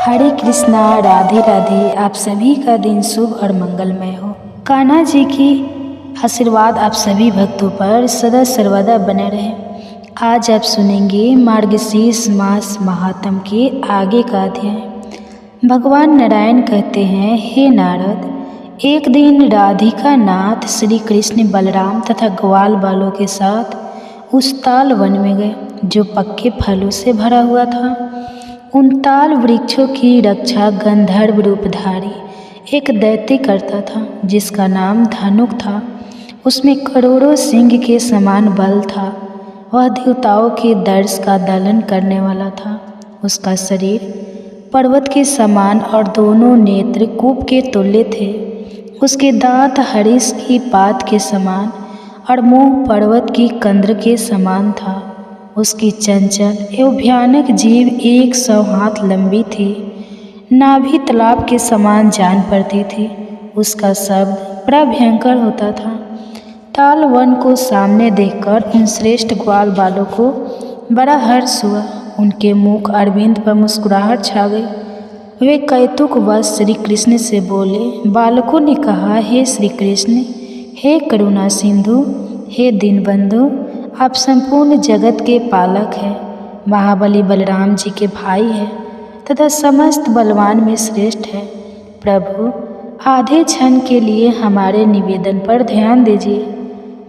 हरे कृष्णा, राधे राधे। आप सभी का दिन शुभ और मंगलमय हो। कान्हा जी की आशीर्वाद आप सभी भक्तों पर सदा सर्वदा बने रहे। आज आप सुनेंगे मार्गशीर्ष मास महात्म के आगे का अध्याय। भगवान नारायण कहते हैं, हे नारद, एक दिन राधिका नाथ श्री कृष्ण बलराम तथा ग्वाल बालों के साथ उस ताल वन में गए जो पक्के फलों से भरा हुआ था। उन ताल वृक्षों की रक्षा गंधर्व रूपधारी एक दैत्य करता था जिसका नाम धनुक था। उसमें करोड़ों सिंह के समान बल था। वह देवताओं के दर्श का दलन करने वाला था। उसका शरीर पर्वत के समान और दोनों नेत्र कूप के तुल्य थे। उसके दांत हरीश की पात के समान और मुंह पर्वत की कंद्र के समान था। उसकी चंचल एवं भयानक जीभ 100 हाथ लंबी थी। नाभि तालाब के समान जान पड़ती थी। उसका शब्द बड़ा भयंकर होता था। ताल वन को सामने देखकर उन श्रेष्ठ ग्वाल बालों को बड़ा हर्ष हुआ। उनके मुख अरविंद पर मुस्कुराहट छा गई। वे कौतुक वश श्री कृष्ण से बोले। बालकों ने कहा, हे श्री कृष्ण, हे करुणा सिंधु, हे दीनबंधु, आप संपूर्ण जगत के पालक हैं, महाबली बलराम जी के भाई हैं तथा समस्त बलवान में श्रेष्ठ हैं। प्रभु, आधे क्षण के लिए हमारे निवेदन पर ध्यान दीजिए।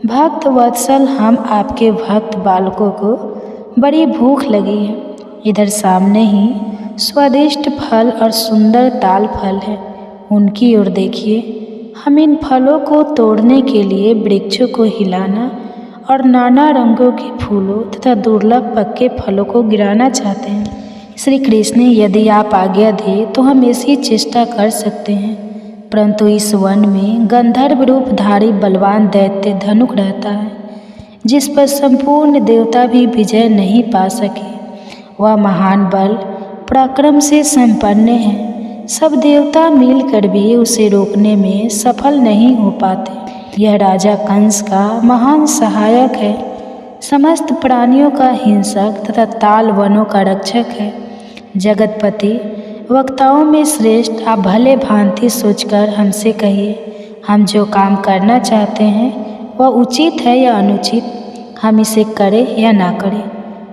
भक्त वत्सल, हम आपके भक्त बालकों को बड़ी भूख लगी है। इधर सामने ही स्वादिष्ट फल और सुंदर ताल फल है, उनकी ओर देखिए। हम इन फलों को तोड़ने के लिए वृक्षों को हिलाना और नाना रंगों के फूलों तथा दुर्लभ पक्के फलों को गिराना चाहते हैं। श्री कृष्ण, यदि आप आज्ञा दें तो हम ऐसी चेष्टा कर सकते हैं, परंतु इस वन में गंधर्व रूपधारी बलवान दैत्य धनुक रहता है, जिस पर संपूर्ण देवता भी विजय नहीं पा सके। वह महान बल पराक्रम से संपन्न है। सब देवता मिलकर भी उसे रोकने में सफल नहीं हो पाते। यह राजा कंस का महान सहायक है, समस्त प्राणियों का हिंसक तथा ताल वनों का रक्षक है। जगतपति, वक्ताओं में श्रेष्ठ, आप भले भांति सोचकर हमसे कहिए, हम जो काम करना चाहते हैं वह उचित है या अनुचित, हम इसे करें या ना करें।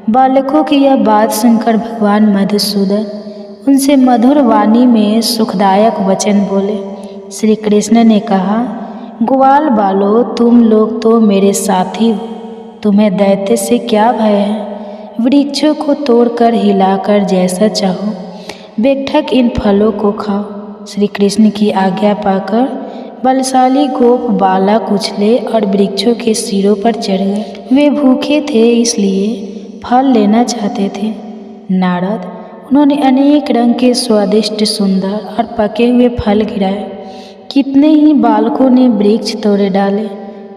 बालकों की यह बात सुनकर भगवान मधुसूदन उनसे मधुर वाणी में सुखदायक वचन बोले। श्री कृष्ण ने कहा, ग्वाल बालो, तुम लोग तो मेरे साथी हो, तुम्हें दैत्य से क्या भय है। वृक्षों को तोड़कर हिलाकर जैसा चाहो बेठक इन फलों को खाओ। श्री कृष्ण की आज्ञा पाकर बलशाली गोप बालक उछले और वृक्षों के सिरों पर चढ़ गए। वे भूखे थे, इसलिए फल लेना चाहते थे। नारद, उन्होंने अनेक रंग के स्वादिष्ट, सुंदर और पके हुए फल गिराए। कितने ही बालकों ने वृक्ष तोड़े डाले,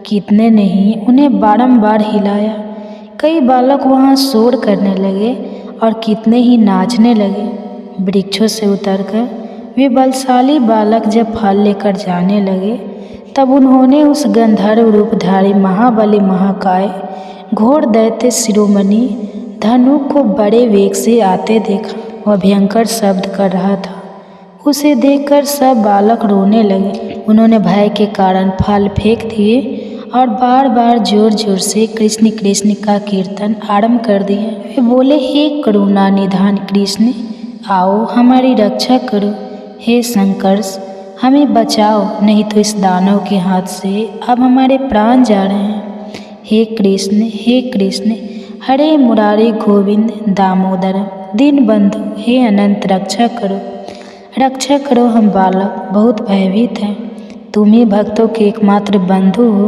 कितने ने ही उन्हें बारंबार हिलाया। कई बालक वहाँ शोर करने लगे और कितने ही नाचने लगे। वृक्षों से उतरकर वे बलशाली बालक जब फल लेकर जाने लगे, तब उन्होंने उस गंधर्व रूपधारी महाबली महाकाय घोर दैत्य शिरोमणि धनुक को बड़े वेग से आते देखा। वह भयंकर शब्द कर रहा था। उसे देखकर सब बालक रोने लगे। उन्होंने भय के कारण फल फेंक दिए और बार बार जोर जोर से कृष्ण कृष्ण का कीर्तन आरंभ कर दिया। वे बोले, हे करुणा निधान कृष्ण, आओ हमारी रक्षा करो। हे संकर्ष, हमें बचाओ, नहीं तो इस दानव के हाथ से अब हमारे प्राण जा रहे हैं। हे कृष्ण, हरे मुरारी गोविंद दामोदर दीनबंधु, हे अनंत, रक्षा करो, हम बालक बहुत भयभीत हैं। तुम ही भक्तों के एकमात्र बंधु हो,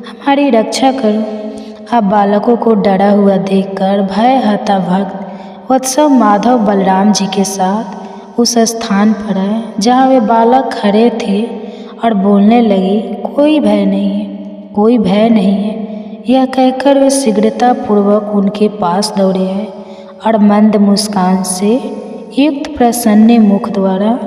हमारी रक्षा करो। अब बालकों को डरा हुआ देखकर भयहता भक्त वत्सल माधव बलराम जी के साथ उस स्थान पर आए जहाँ वे बालक खड़े थे और बोलने लगी, कोई भय नहीं है। यह कहकर वे शीघ्रतापूर्वक उनके पास दौड़े आए और मंद मुस्कान से युक्त प्रसन्न मुख द्वारा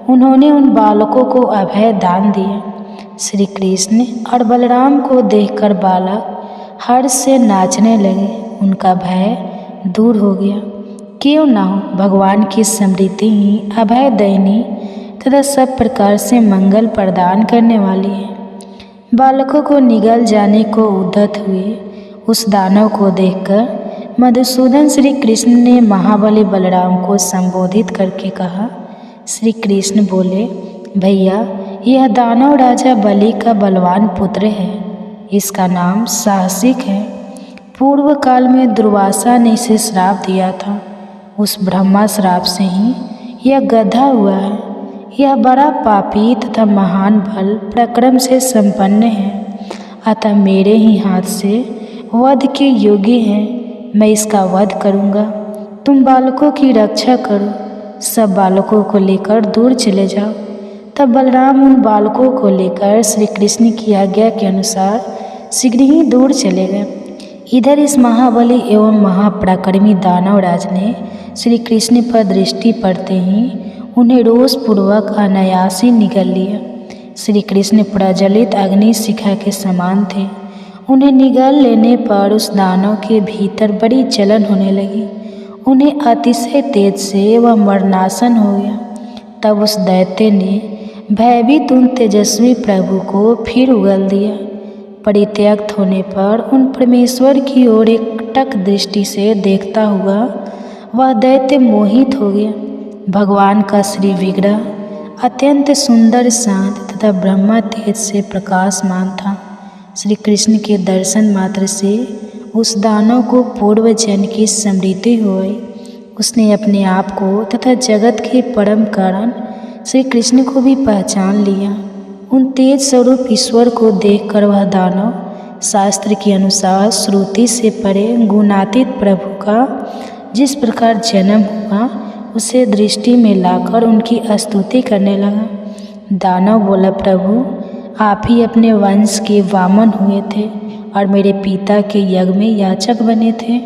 उन्होंने उन बालकों को अभय दान दिया। श्री कृष्ण और बलराम को देखकर बालक हर्ष से नाचने लगे। उनका भय दूर हो गया। क्यों न हो भगवान की स्मृति ही अभय दयनी तथा सब प्रकार से मंगल प्रदान करने वाली है। बालकों को निगल जाने को उद्यत हुए उस दानव को देखकर मधुसूदन श्री कृष्ण ने महाबली बलराम को संबोधित करके कहा। श्री कृष्ण बोले, भैया यह दानव राजा बलि का बलवान पुत्र है। इसका नाम साहसिक है। पूर्व काल में दुर्वासा ने इसे श्राप दिया था। उस ब्रह्मा श्राप से ही यह गधा हुआ है। यह बड़ा पापी तथा महान बल पराक्रम से संपन्न है, अतः मेरे ही हाथ से वध के योग्य है। मैं इसका वध करूँगा। तुम बालकों की रक्षा करो। सब बालकों को लेकर दूर चले जाओ। तब बलराम उन बालकों को लेकर श्री कृष्ण की आज्ञा के अनुसार शीघ्र ही दूर चले गए। इधर इस महाबली एवं महापराक्रमी दानव राज ने श्री कृष्ण पर दृष्टि पड़ते ही उन्हें रोषपूर्वक अनायास ही निगल लिया। श्री कृष्ण प्रज्वलित अग्नि शिखा के समान थे। उन्हें निगल लेने पर उस दानव के भीतर बड़ी जलन होने लगी। उन्हें अतिशय तेज से वह मरणासन हो गया। तब उस दैत्य ने भयभीत उन तेजस्वी प्रभु को फिर उगल दिया। परित्यक्त होने पर उन परमेश्वर की ओर एकटक दृष्टि से देखता हुआ वह दैत्य मोहित हो गया। भगवान का श्री विग्रह अत्यंत सुंदर, शांत तथा ब्रह्मा तेज से प्रकाशमान था। श्री कृष्ण के दर्शन मात्र से उस दानव को पूर्व जन्म की स्मृति हुई। उसने अपने आप को तथा जगत के परम कारण श्री कृष्ण को भी पहचान लिया। उन तेज स्वरूप ईश्वर को देखकर वह दानव शास्त्र के अनुसार श्रुति से परे गुणातीत प्रभु का जिस प्रकार जन्म हुआ उसे दृष्टि में लाकर उनकी स्तुति करने लगा। दानव बोला, प्रभु आप ही अपने वंश के वामन हुए थे और मेरे पिता के यज्ञ में याचक बने थे।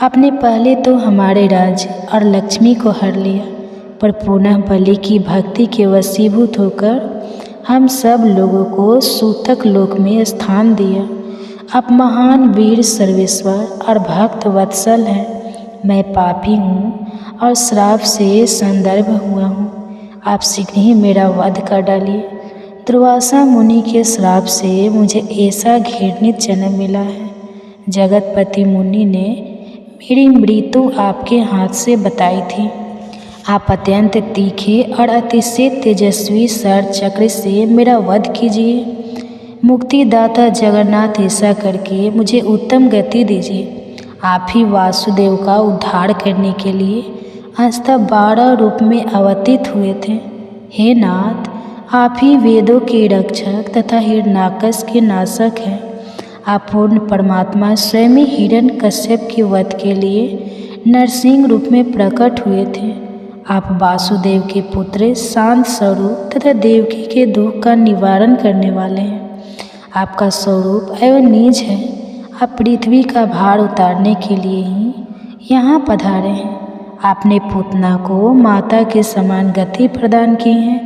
आपने पहले तो हमारे राज्य और लक्ष्मी को हर लिया, पर पुनः बलि की भक्ति के वशीभूत होकर हम सब लोगों को सूतक लोक में स्थान दिया। आप महान वीर सर्वेश्वर और भक्त वत्सल हैं। मैं पापी हूँ और श्राप से संदर्भ हुआ हूँ। आप शीघ्र ही मेरा वध कर डालिए। दुर्वासा मुनि के श्राप से मुझे ऐसा घृणित जन्म मिला है। जगतपति मुनि ने मेरी मृत्यु आपके हाथ से बताई थी। आप अत्यंत तीखे और अतिशय तेजस्वी शर चक्र से मेरा वध कीजिए। मुक्तिदाता जगन्नाथ ऐसा करके मुझे उत्तम गति दीजिए। आप ही वासुदेव का उद्धार करने के लिए अंततः 12 रूप में अवतीत हुए थे। हे नाथ, आप ही वेदों के रक्षक तथा हिरण्याकश के नाशक हैं। आप पूर्ण परमात्मा स्वयं ही हिरण्यकश्यप के वध के लिए नरसिंह रूप में प्रकट हुए थे। आप वासुदेव के पुत्र, शांत स्वरूप तथा देवकी के दुख का निवारण करने वाले हैं। आपका स्वरूप एवं नीच है। आप पृथ्वी का भार उतारने के लिए ही यहाँ पधारे हैं। आपने पूतना को माता के समान गति प्रदान की है,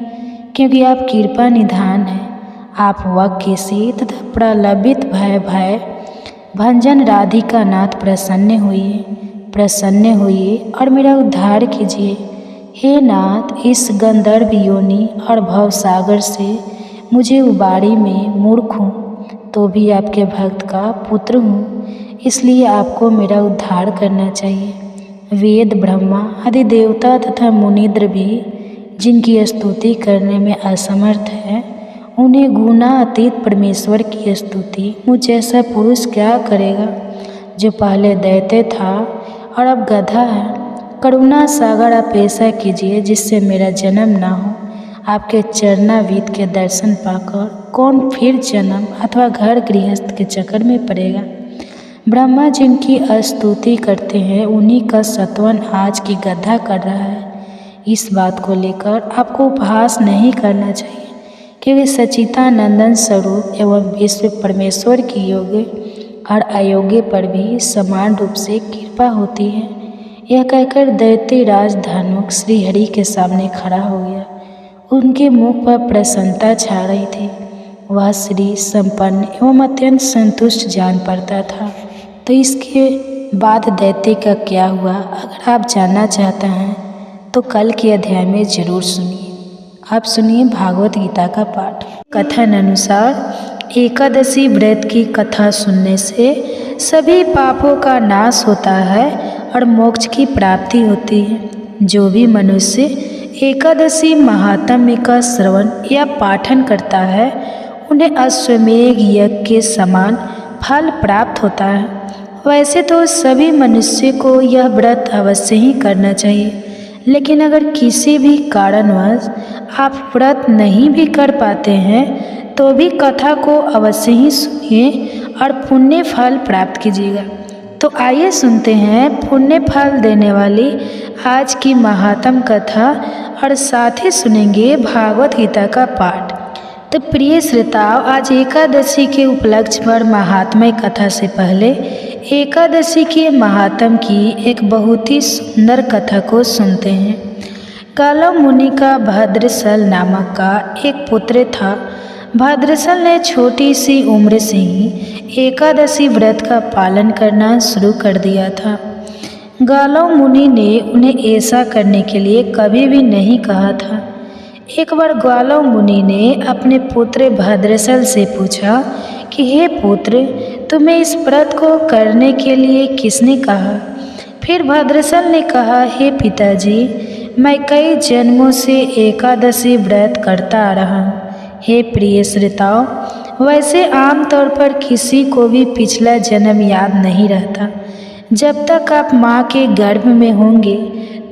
क्योंकि आप कृपा निधान हैं। आप वक्यसी तथा प्रलंबित भय भंजन राधिका नाथ प्रसन्न होइए और मेरा उद्धार कीजिए। हे नाथ, इस गंधर्व योनि और भवसागर से मुझे उबारी में मूर्ख हूँ तो भी आपके भक्त का पुत्र हूँ, इसलिए आपको मेरा उद्धार करना चाहिए। वेद, ब्रह्मा आदि देवता तथा मुनिद्र भी जिनकी स्तुति करने में असमर्थ है, उन्हें गुणातीत परमेश्वर की स्तुति मुझ जैसा पुरुष क्या करेगा, जो पहले दैत्य था और अब गधा है। करुणा सागर आप ऐसा कीजिए जिससे मेरा जन्म ना हो। आपके चरणावीत के दर्शन पाकर कौन फिर जन्म अथवा घर गृहस्थ के चक्कर में पड़ेगा। ब्रह्मा जिनकी स्तुति करते हैं उन्हीं का सत्वन आज की गधा कर रहा है। इस बात को लेकर आपको उपहास नहीं करना चाहिए, क्योंकि सच्चिदानंदन स्वरूप एवं विश्व परमेश्वर की योग्य और अयोग्य पर भी समान रूप से कृपा होती है। यह कहकर दैत्य राज धनुक श्री हरि के सामने खड़ा हो गया। उनके मुख पर प्रसन्नता छा रही थी। वह श्री संपन्न एवं अत्यंत संतुष्ट जान पड़ता था। तो इसके बाद दैत्य का क्या हुआ, अगर आप जानना चाहते हैं तो कल के अध्याय में जरूर सुनिए। आप सुनिए भागवत गीता का पाठ। कथन अनुसार एकादशी व्रत की कथा सुनने से सभी पापों का नाश होता है और मोक्ष की प्राप्ति होती है। जो भी मनुष्य एकादशी महात्म्य का श्रवण या पाठन करता है उन्हें अश्वमेध यज्ञ के समान फल प्राप्त होता है। वैसे तो सभी मनुष्य को यह व्रत अवश्य ही करना चाहिए, लेकिन अगर किसी भी कारणवश आप व्रत नहीं भी कर पाते हैं तो भी कथा को अवश्य ही सुनिए और पुण्य फल प्राप्त कीजिएगा। तो आइए सुनते हैं पुण्य फल देने वाली आज की महात्म कथा और साथ ही सुनेंगे भागवत गीता का पाठ। तो प्रिय श्रोताओं, आज एकादशी के उपलक्ष्य पर महात्म्य कथा से पहले एकादशी के महात्म की एक बहुत ही सुंदर कथा को सुनते हैं। गालव मुनि का भद्रसल नामक का एक पुत्र था। भद्रसल ने छोटी सी उम्र से ही एकादशी व्रत का पालन करना शुरू कर दिया था। गालव मुनि ने उन्हें ऐसा करने के लिए कभी भी नहीं कहा था। एक बार गालव मुनि ने अपने पुत्र भद्रसल से पूछा कि हे पुत्र, तुम्हें इस व्रत को करने के लिए किसने कहा? फिर भद्रसल ने कहा, हे पिताजी, मैं कई जन्मों से एकादशी व्रत करता आ रहा हूँ। हे प्रिय श्रोताओं, वैसे आमतौर पर किसी को भी पिछला जन्म याद नहीं रहता। जब तक आप माँ के गर्भ में होंगे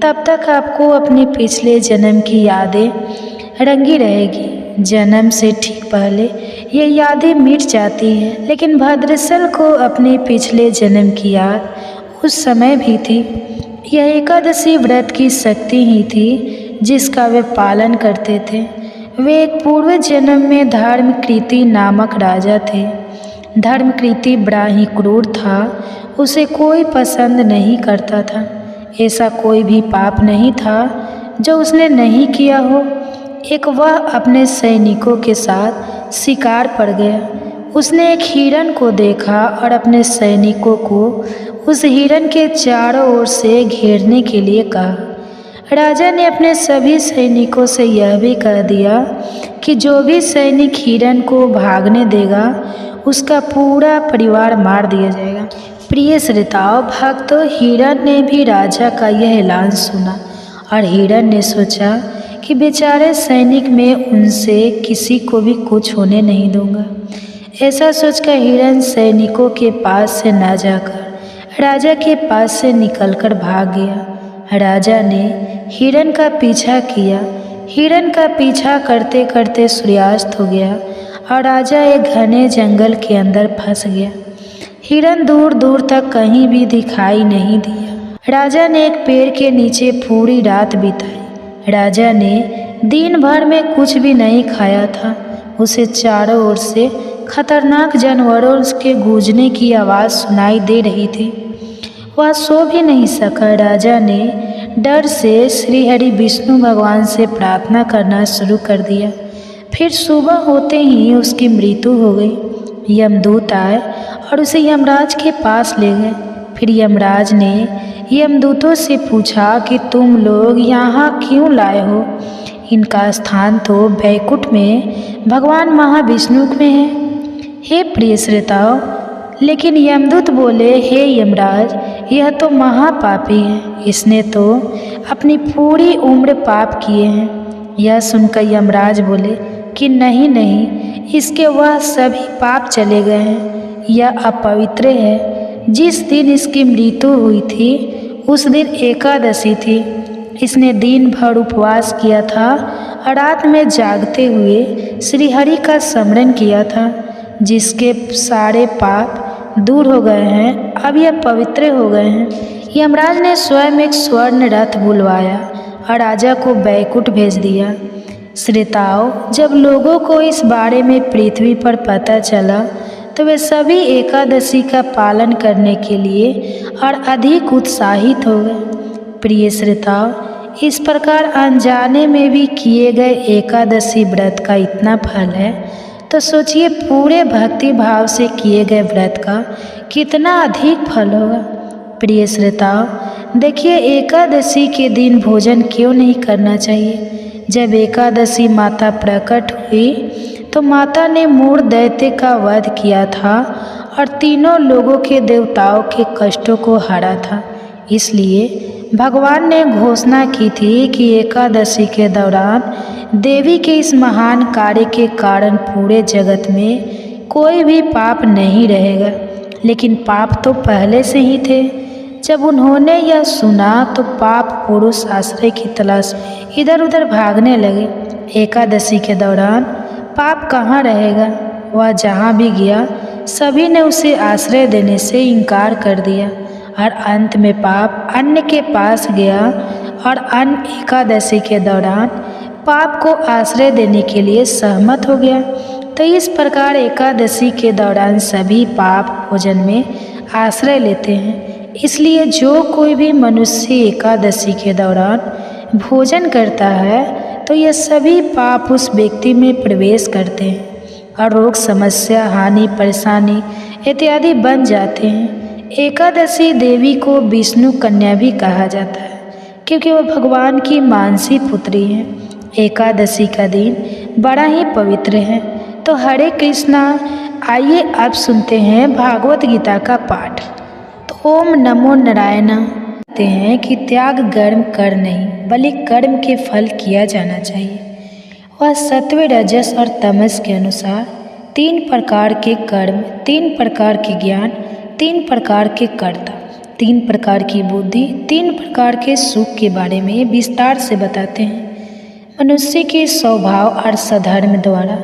तब तक आपको अपने पिछले जन्म की यादें रंगी रहेगी। जन्म से ठीक पहले ये यादें मिट जाती हैं, लेकिन भद्रसल को अपने पिछले जन्म की याद उस समय भी थी। यह एकादशी व्रत की शक्ति ही थी जिसका वे पालन करते थे। वे एक पूर्व जन्म में धर्मकृति नामक राजा थे। धर्मकृति बड़ा ही क्रूर था, उसे कोई पसंद नहीं करता था। ऐसा कोई भी पाप नहीं था जो उसने नहीं किया हो। एक वह अपने सैनिकों के साथ शिकार पर गया। उसने एक हिरण को देखा और अपने सैनिकों को उस हिरण के चारों ओर से घेरने के लिए कहा। राजा ने अपने सभी सैनिकों से यह भी कह दिया कि जो भी सैनिक हिरण को भागने देगा उसका पूरा परिवार मार दिया जाएगा। प्रिय श्रोताओं, भक्तों, हिरण ने भी राजा का यह ऐलान सुना और हिरण ने सोचा कि बेचारे सैनिक में उनसे किसी को भी कुछ होने नहीं दूंगा। ऐसा सोचकर हिरण सैनिकों के पास से न जाकर राजा के पास से निकलकर भाग गया। राजा ने हिरण का पीछा किया। हिरण का पीछा करते करते सूर्यास्त हो गया और राजा एक घने जंगल के अंदर फंस गया। हिरण दूर दूर तक कहीं भी दिखाई नहीं दिया। राजा ने एक पेड़ के नीचे पूरी रात बिताई। राजा ने दिन भर में कुछ भी नहीं खाया था। उसे चारों ओर से खतरनाक जानवरों के गूंजने की आवाज़ सुनाई दे रही थी। वह सो भी नहीं सका। राजा ने डर से श्री हरि विष्णु भगवान से प्रार्थना करना शुरू कर दिया। फिर सुबह होते ही उसकी मृत्यु हो गई। यमदूत आए और उसे यमराज के पास ले गए। फिर यमराज ने यमदूतों से पूछा कि तुम लोग यहाँ क्यों लाए हो? इनका स्थान तो वैकुंठ में भगवान महाविष्णु में है। हे प्रिय श्रोताओं, लेकिन यमदूत बोले, हे यमराज, यह तो महापापी है। इसने तो अपनी पूरी उम्र पाप किए हैं। यह सुनकर यमराज बोले कि नहीं नहीं, इसके वह सभी पाप चले गए हैं। यह अपवित्र है। जिस दिन इसकी मृत्यु हुई थी उस दिन एकादशी थी। इसने दिन भर उपवास किया था और रात में जागते हुए श्री हरि का स्मरण किया था, जिसके सारे पाप दूर हो गए हैं। अब यह पवित्र हो गए हैं। यमराज ने स्वयं एक स्वर्ण रथ बुलवाया और राजा को बैकुंठ भेज दिया। श्रोताओं, जब लोगों को इस बारे में पृथ्वी पर पता चला तो वे सभी एकादशी का पालन करने के लिए और अधिक उत्साहित हो गए। प्रिय श्रोताओं, इस प्रकार अनजाने में भी किए गए एकादशी व्रत का इतना फल है, तो सोचिए पूरे भक्ति भाव से किए गए व्रत का कितना अधिक फल होगा। प्रिय श्रोताओं, देखिए एकादशी के दिन भोजन क्यों नहीं करना चाहिए। जब एकादशी माता प्रकट हुई तो माता ने मूढ़ दैत्य का वध किया था और तीनों लोगों के देवताओं के कष्टों को हरा था। इसलिए भगवान ने घोषणा की थी कि एकादशी के दौरान देवी के इस महान कार्य के कारण पूरे जगत में कोई भी पाप नहीं रहेगा। लेकिन पाप तो पहले से ही थे। जब उन्होंने यह सुना तो पाप पुरुष आश्रय की तलाश में इधर उधर भागने लगे। एकादशी के दौरान पाप कहाँ रहेगा। वह जहाँ भी गया सभी ने उसे आश्रय देने से इनकार कर दिया और अंत में पाप अन्न के पास गया और अन्न एकादशी के दौरान पाप को आश्रय देने के लिए सहमत हो गया। तो इस प्रकार एकादशी के दौरान सभी पाप भोजन में आश्रय लेते हैं। इसलिए जो कोई भी मनुष्य एकादशी के दौरान भोजन करता है तो ये सभी पाप उस व्यक्ति में प्रवेश करते हैं और रोग, समस्या, हानि, परेशानी इत्यादि बन जाते हैं। एकादशी देवी को विष्णु कन्या भी कहा जाता है क्योंकि वह भगवान की मानसी पुत्री है। एकादशी का दिन बड़ा ही पवित्र है। तो हरे कृष्णा, आइए अब सुनते हैं भागवत गीता का पाठ। तो ओम नमो नारायण कहते हैं कि त्याग कर्म कर नहीं बल्कि कर्म के फल किया जाना चाहिए। वह सत्व, रजस और तमस के अनुसार 3 प्रकार के कर्म, 3 प्रकार के ज्ञान, 3 प्रकार के कर्ता, 3 प्रकार की बुद्धि, 3 प्रकार के सुख के बारे में विस्तार से बताते हैं। मनुष्य के स्वभाव और सधर्म द्वारा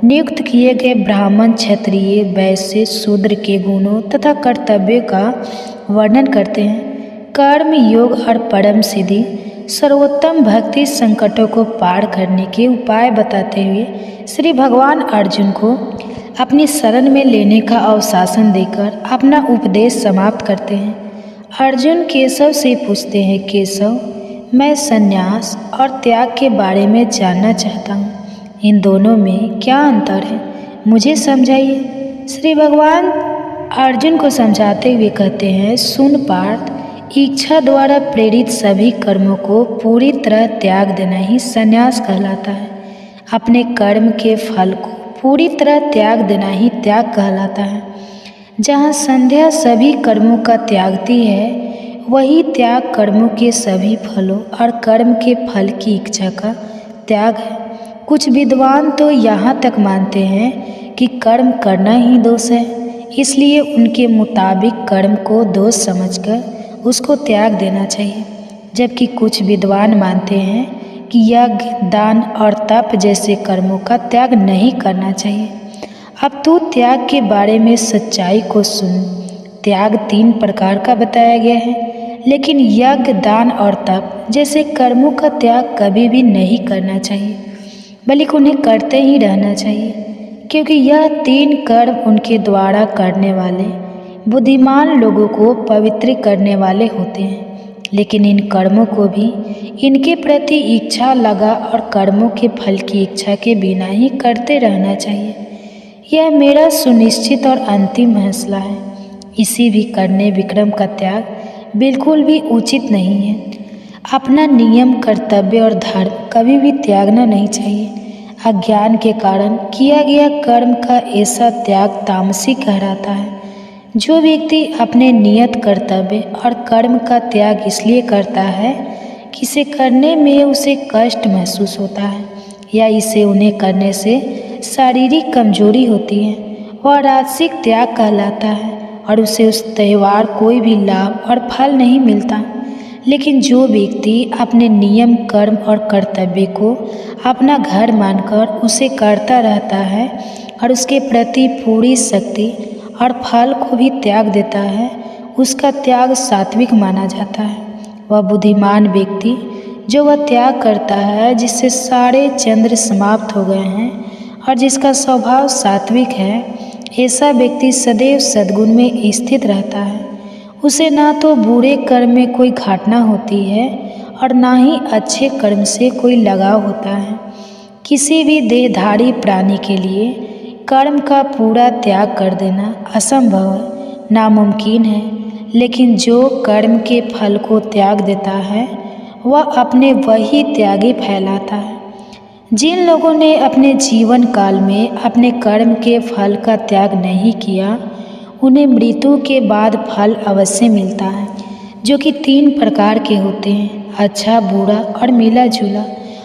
नियुक्त किए गए ब्राह्मण, क्षत्रिय, वैश्य, शूद्र के गुणों तथा कर्तव्यों का वर्णन करते हैं। कर्म, योग और परम सिद्धि, सर्वोत्तम भक्ति, संकटों को पार करने के उपाय बताते हुए श्री भगवान अर्जुन को अपनी शरण में लेने का अवशासन देकर अपना उपदेश समाप्त करते हैं। अर्जुन केशव से पूछते हैं, केशव, मैं संन्यास और त्याग के बारे में जानना चाहता हूँ। इन दोनों में क्या अंतर है, मुझे समझाइए। श्री भगवान अर्जुन को समझाते हुए कहते हैं, सुन पार्थ, इच्छा द्वारा प्रेरित सभी कर्मों को पूरी तरह त्याग देना ही संन्यास कहलाता है। अपने कर्म के फल को पूरी तरह त्याग देना ही त्याग कहलाता है। जहाँ संध्या सभी कर्मों का त्यागती है, वही त्याग कर्मों के सभी फलों और कर्म के फल की इच्छा का त्याग है। कुछ विद्वान तो यहाँ तक मानते हैं कि कर्म करना ही दोष है, इसलिए उनके मुताबिक कर्म को दोष समझकर उसको त्याग देना चाहिए। जबकि कुछ विद्वान मानते हैं कि यज्ञ, दान और तप जैसे कर्मों का त्याग नहीं करना चाहिए। अब तू त्याग के बारे में सच्चाई को सुन। त्याग 3 प्रकार का बताया गया है, लेकिन यज्ञ, दान और तप जैसे कर्मों का त्याग कभी भी नहीं करना चाहिए, बल्कि उन्हें करते ही रहना चाहिए, क्योंकि यह 3 कर्म उनके द्वारा करने वाले बुद्धिमान लोगों को पवित्र करने वाले होते हैं। लेकिन इन कर्मों को भी इनके प्रति इच्छा लगा और कर्मों के फल की इच्छा के बिना ही करते रहना चाहिए। यह मेरा सुनिश्चित और अंतिम फैसला है। इसी भी करने विक्रम का त्याग बिल्कुल भी उचित नहीं है। अपना नियम, कर्तव्य और धर्म कभी भी त्यागना नहीं चाहिए। अज्ञान के कारण किया गया कर्म का ऐसा त्याग तामसिक कहलाता है। जो व्यक्ति अपने नियत, कर्तव्य और कर्म का त्याग इसलिए करता है कि इसे करने में उसे कष्ट महसूस होता है या इसे उन्हें करने से शारीरिक कमजोरी होती है, वह राजसिक त्याग कहलाता है और उसे उस त्यौहार कोई भी लाभ और फल नहीं मिलता। लेकिन जो व्यक्ति अपने नियम, कर्म और कर्तव्य को अपना घर मानकर उसे करता रहता है और उसके प्रति पूरी शक्ति और फल को भी त्याग देता है, उसका त्याग सात्विक माना जाता है। वह बुद्धिमान व्यक्ति जो वह त्याग करता है जिससे सारे चंद्र समाप्त हो गए हैं और जिसका स्वभाव सात्विक है, ऐसा व्यक्ति सदैव सद्गुण में स्थित रहता है। उसे ना तो बुरे कर्म में कोई घटना होती है और ना ही अच्छे कर्म से कोई लगाव होता है। किसी भी देहधारी प्राणी के लिए कर्म का पूरा त्याग कर देना असंभव है, नामुमकिन है। लेकिन जो कर्म के फल को त्याग देता है वह अपने वही त्यागी फैलाता है। जिन लोगों ने अपने जीवन काल में अपने कर्म के फल का त्याग नहीं किया उन्हें मृत्यु के बाद फल अवश्य मिलता है, जो कि 3 प्रकार के होते हैं, अच्छा, बुरा और मिला जुला।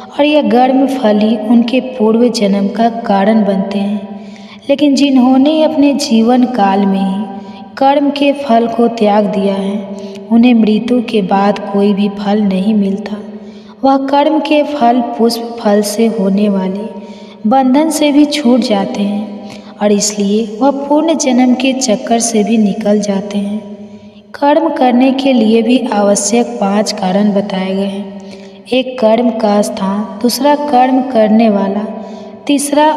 और यह कर्म फल ही उनके पूर्व जन्म का कारण बनते हैं। लेकिन जिन्होंने अपने जीवन काल में ही कर्म के फल को त्याग दिया है उन्हें मृत्यु के बाद कोई भी फल नहीं मिलता। वह कर्म के फल पुष्प फल से होने वाले बंधन से भी छूट जाते हैं और इसलिए वह पूर्ण जन्म के चक्कर से भी निकल जाते हैं। कर्म करने के लिए भी आवश्यक 5 कारण बताए गए हैं। एक, कर्म का स्थान, दूसरा कर्म करने वाला, तीसरा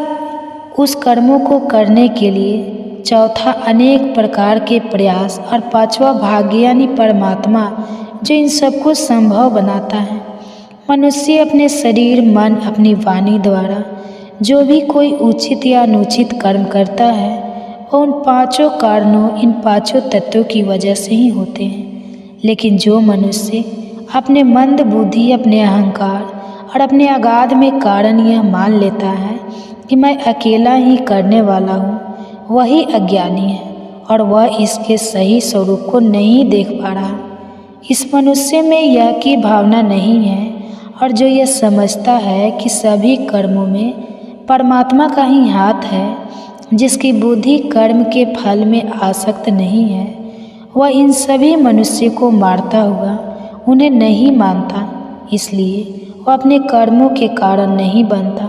उस कर्मों को करने के लिए, चौथा अनेक प्रकार के प्रयास और 5वां भाग्य यानी परमात्मा जो इन सबको संभव बनाता है। मनुष्य अपने शरीर, मन, अपनी वाणी द्वारा जो भी कोई उचित या अनुचित कर्म करता है वह उन 5 कारणों, इन 5 तत्वों की वजह से ही होते हैं। लेकिन जो मनुष्य अपने मंद बुद्धि, अपने अहंकार और अपने अगाध में कारण यह मान लेता है कि मैं अकेला ही करने वाला हूँ, वही अज्ञानी है और वह इसके सही स्वरूप को नहीं देख पा रहा। इस मनुष्य में यह की भावना नहीं है और जो यह समझता है कि सभी कर्मों में परमात्मा का ही हाथ है, जिसकी बुद्धि कर्म के फल में आसक्त नहीं है, वह इन सभी मनुष्य को मारता हुआ उन्हें नहीं मानता, इसलिए वह अपने कर्मों के कारण नहीं बनता।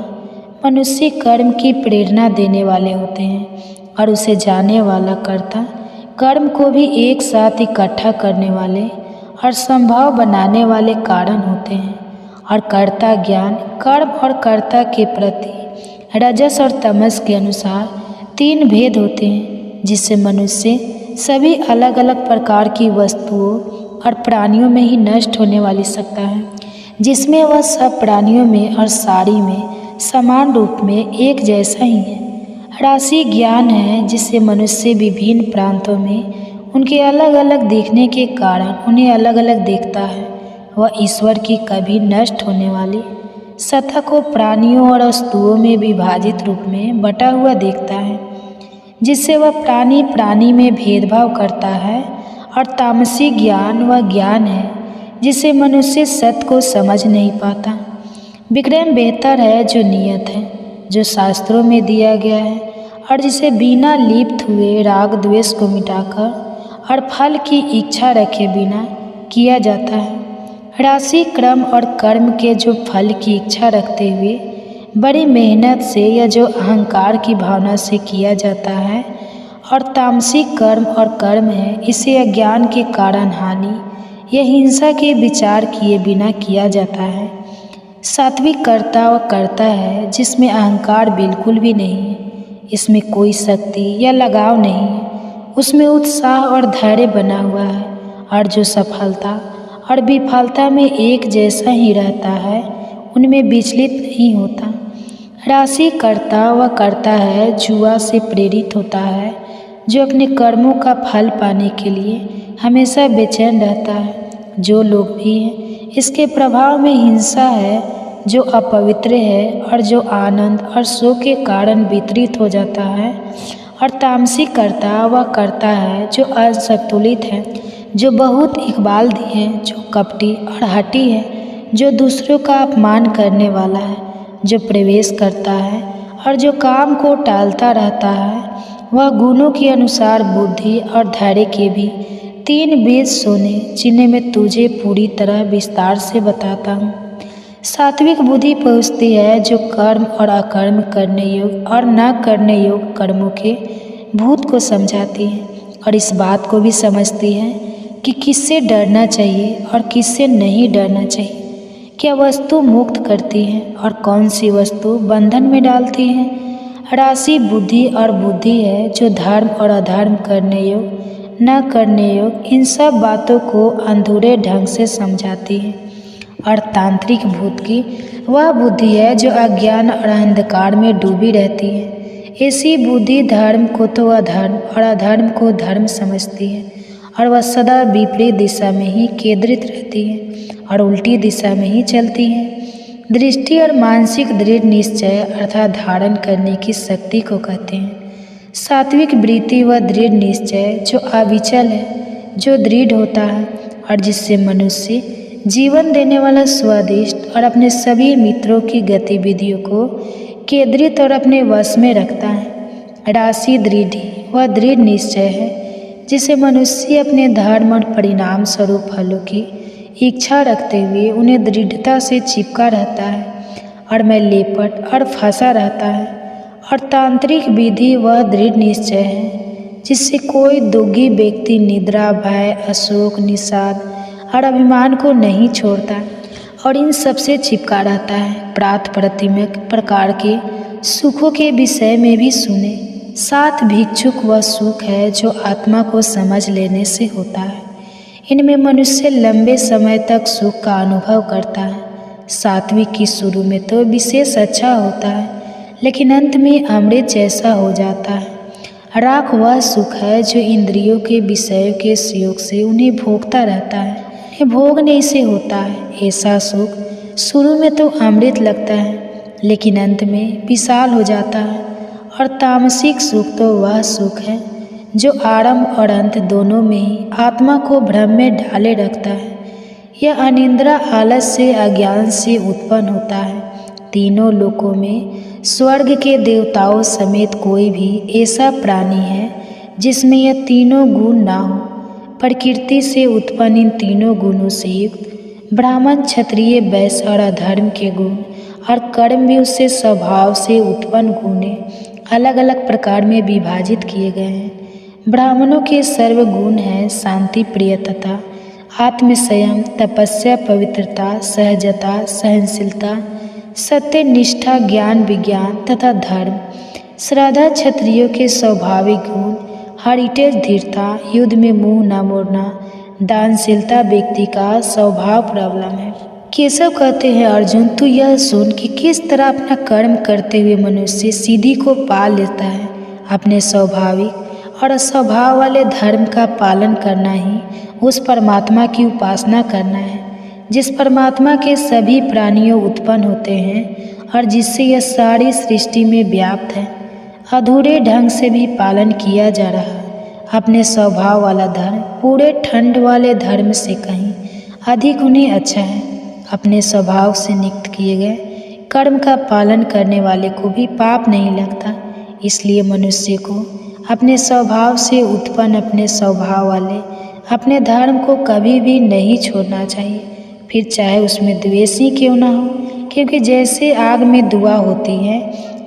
मनुष्य कर्म की प्रेरणा देने वाले होते हैं और उसे जाने वाला कर्ता कर्म को भी एक साथ इकट्ठा करने वाले और संभव बनाने वाले कारण होते हैं। और कर्ता ज्ञान, कर्म और कर्ता के प्रति रजस और तमस के अनुसार 3 भेद होते हैं, जिससे मनुष्य सभी अलग अलग प्रकार की वस्तुओं और प्राणियों में ही नष्ट होने वाली सत्ता है, जिसमें वह सब प्राणियों में और सारी में समान रूप में एक जैसा ही है। राशि ज्ञान है जिससे मनुष्य विभिन्न प्रांतों में उनके अलग अलग देखने के कारण उन्हें अलग अलग देखता है। वह ईश्वर की कभी नष्ट होने वाली सत्ता को प्राणियों और वस्तुओं में विभाजित रूप में बटा हुआ देखता है, जिससे वह प्राणी प्राणी में भेदभाव करता है। और तामसी ज्ञान वह ज्ञान है जिसे मनुष्य सत्य को समझ नहीं पाता। विक्रम बेहतर है जो नियत है, जो शास्त्रों में दिया गया है और जिसे बिना लिप्त हुए राग द्वेष को मिटाकर और फल की इच्छा रखे बिना किया जाता है। राशि, क्रम और कर्म के जो फल की इच्छा रखते हुए बड़ी मेहनत से या जो अहंकार की भावना से किया जाता है, और तामसिक कर्म और कर्म है इसे अज्ञान के कारण हानि या हिंसा के विचार किए बिना किया जाता है। सात्विक कर्ता वह कर्ता है जिसमें अहंकार बिल्कुल भी नहीं है, इसमें कोई शक्ति या लगाव नहीं है, उसमें उत्साह और धैर्य बना हुआ है और जो सफलता और विफलता में एक जैसा ही रहता है, उनमें विचलित नहीं होता। राशि कर्ता वह करता है जुआ से प्रेरित होता है, जो अपने कर्मों का फल पाने के लिए हमेशा बेचैन रहता है। जो लोग भी हैं इसके प्रभाव में हिंसा है, जो अपवित्र है और जो आनंद और सुख के कारण वितरित हो जाता है। और तामसिक कर्ता वह करता है जो असंतुलित है, जो बहुत इकबालदी है, जो कपटी और हठी है, जो दूसरों का अपमान करने वाला है, जो प्रवेश करता है और जो काम को टालता रहता है। वह गुणों के अनुसार बुद्धि और धैर्य के भी 3 बीज सोने, जिन्हें मैं तुझे पूरी तरह विस्तार से बताता हूँ। सात्विक बुद्धि पहुँचती है जो कर्म और अकर्म करने योग्य और न करने योग्य कर्मों के भूत को समझाती है और इस बात को भी समझती है कि किससे डरना चाहिए और किससे नहीं डरना चाहिए, क्या वस्तु मुक्त करती है और कौन सी वस्तु बंधन में डालती है। राशि बुद्धि और बुद्धि है जो धर्म और अधर्म करने योग्य न करने योग्य इन सब बातों को अधूरे ढंग से समझाती है। और तांत्रिक भूत की वह बुद्धि है जो अज्ञान और अंधकार में डूबी रहती है। ऐसी बुद्धि धर्म को तो अधर्म और अधर्म को धर्म समझती है और वह सदा विपरीत दिशा में ही केंद्रित रहती है और उल्टी दिशा में ही चलती है। दृष्टि और मानसिक दृढ़ निश्चय अर्थात धारण करने की शक्ति को कहते हैं। सात्विक वृत्ति व दृढ़ निश्चय जो अविचल है, जो दृढ़ होता है और जिससे मनुष्य जीवन देने वाला स्वादिष्ट और अपने सभी मित्रों की गतिविधियों को केंद्रित और अपने वश में रखता है। राशि दृढ़ वह दृढ़ निश्चय है जिसे मनुष्य अपने धर्म और परिणाम स्वरूप फलों की इच्छा रखते हुए उन्हें दृढ़ता से चिपका रहता है और में लेपट और फंसा रहता है। और तांत्रिक विधि वह दृढ़ निश्चय है जिससे कोई दुखी व्यक्ति निद्रा, भय, अशोक, निषाद और अभिमान को नहीं छोड़ता और इन सबसे चिपका रहता है। प्रात प्रतिमक प्रकार के सुखों के विषय में भी सुने। 7 भिक्षुक वह सुख है जो आत्मा को समझ लेने से होता है। इनमें मनुष्य लंबे समय तक सुख का अनुभव करता है। सात्विक की शुरू में तो विशेष अच्छा होता है लेकिन अंत में अमृत जैसा हो जाता है। राख वह सुख है जो इंद्रियों के विषयों के सुयोग से उन्हें भोगता रहता है, उन्हें भोगने से होता है। ऐसा सुख शुरू में तो अमृत लगता है लेकिन अंत में विशाल हो जाता है। और तामसिक सुख तो वह सुख है जो आरंभ और अंत दोनों में ही आत्मा को भ्रम में डाले रखता है। यह अनिद्रा, आलस से, अज्ञान से उत्पन्न होता है। तीनों लोकों में स्वर्ग के देवताओं समेत कोई भी ऐसा प्राणी है जिसमें यह तीनों गुण ना हो। प्रकृति से उत्पन्न इन तीनों गुणों से युक्त ब्राह्मण, क्षत्रिय, वैश्य और अधर्म के गुण और कर्म भी उससे स्वभाव से उत्पन्न गुण अलग अलग प्रकार में विभाजित किए गए हैं। ब्राह्मणों के सर्वगुण हैं शांति, प्रियता, आत्मसंयम, तपस्या, पवित्रता, सहजता, सहनशीलता, सत्य, निष्ठा, ज्ञान, विज्ञान तथा धर्म। श्रद्धा क्षत्रियों के स्वाभाविक गुण, हरिटेज, धीरता, युद्ध में मुंह न मोड़ना, दानशीलता व्यक्ति का स्वभाव प्रबलम है। केशव कहते हैं, अर्जुन तू यह सुन कि किस तरह अपना कर्म करते हुए मनुष्य सीधी को पा लेता है। अपने स्वाभाविक और स्वभाव वाले धर्म का पालन करना ही उस परमात्मा की उपासना करना है जिस परमात्मा के सभी प्राणियों उत्पन्न होते हैं और जिससे यह सारी सृष्टि में व्याप्त है। अधूरे ढंग से भी पालन किया जा रहा है। अपने स्वभाव वाला धर्म पूरे ठंड वाले धर्म से कहीं अधिक उन्हें अच्छा है। अपने स्वभाव से नियुक्त किए गए कर्म का पालन करने वाले को भी पाप नहीं लगता। इसलिए मनुष्य को अपने स्वभाव से उत्पन्न अपने स्वभाव वाले अपने धर्म को कभी भी नहीं छोड़ना चाहिए, फिर चाहे उसमें द्वेष ही क्यों ना हो, क्योंकि जैसे आग में धुआं होती है